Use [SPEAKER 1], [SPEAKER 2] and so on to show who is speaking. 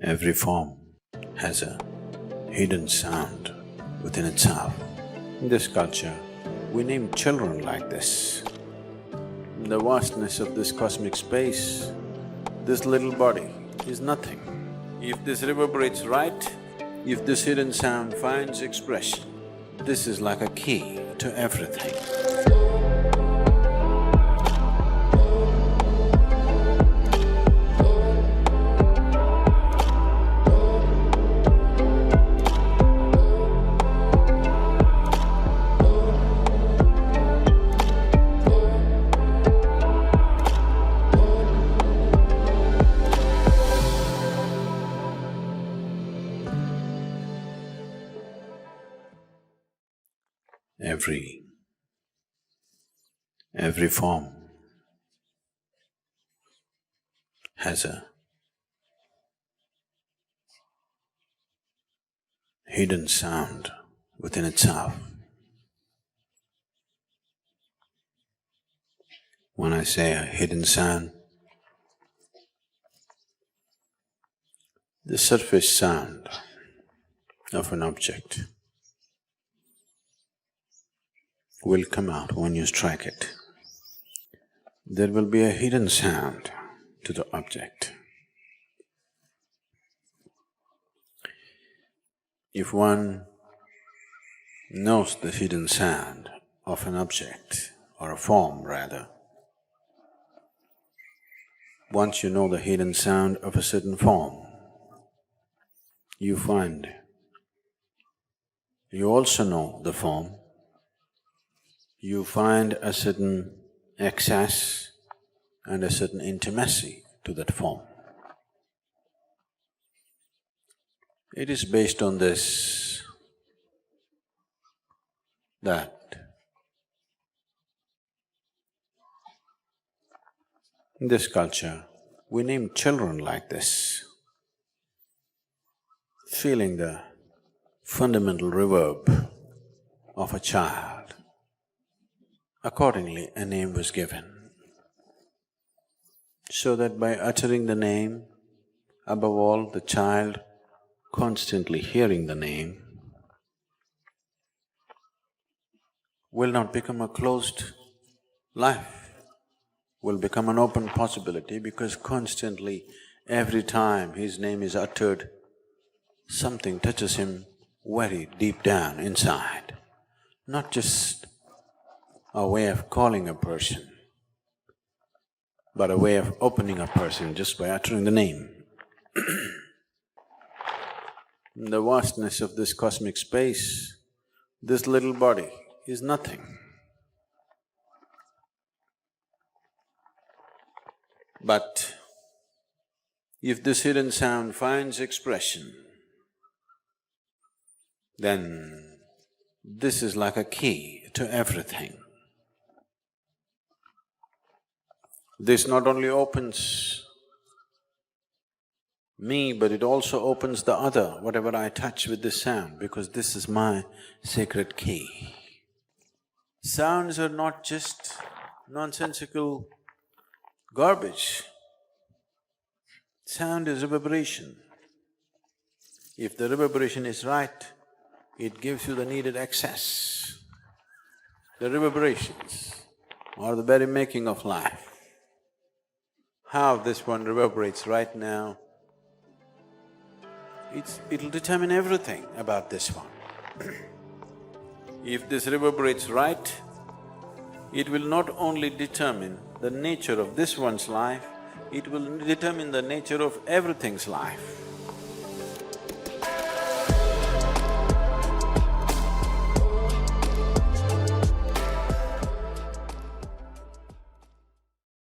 [SPEAKER 1] Every form has a hidden sound within itself. In this culture, we name children like this. In the vastness of this cosmic space, this little body is nothing. If this reverberates right, if this hidden sound finds expression, this is like a key to everything. Every form has a hidden sound within itself. When I say a hidden sound, the surface sound of an object will come out when you strike it. There will be a hidden sound to the object. If one knows the hidden sound of an object, or a form rather, once you know the hidden sound of a certain form, you find you also know the form, you find a certain access and a certain intimacy to that form. It is based on this that in this culture, we name children like this, feeling the fundamental reverb of a child. Accordingly, a name was given, so that by uttering the name, above all the child constantly hearing the name, will not become a closed life, will become an open possibility, because constantly, every time his name is uttered, something touches him very deep down inside. Not just a way of calling a person, but a way of opening a person just by uttering the name. In the vastness of this cosmic space, this little body is nothing. But if this hidden sound finds expression, then this is like a key to everything. This not only opens me, but it also opens the other, whatever I touch with this sound, because this is my sacred key. Sounds are not just nonsensical garbage. Sound is reverberation. If the reverberation is right, it gives you the needed access. The reverberations are the very making of life. How this one reverberates right now, it'll determine everything about this one. If this reverberates right, it will not only determine the nature of this one's life, it will determine the nature of everything's life.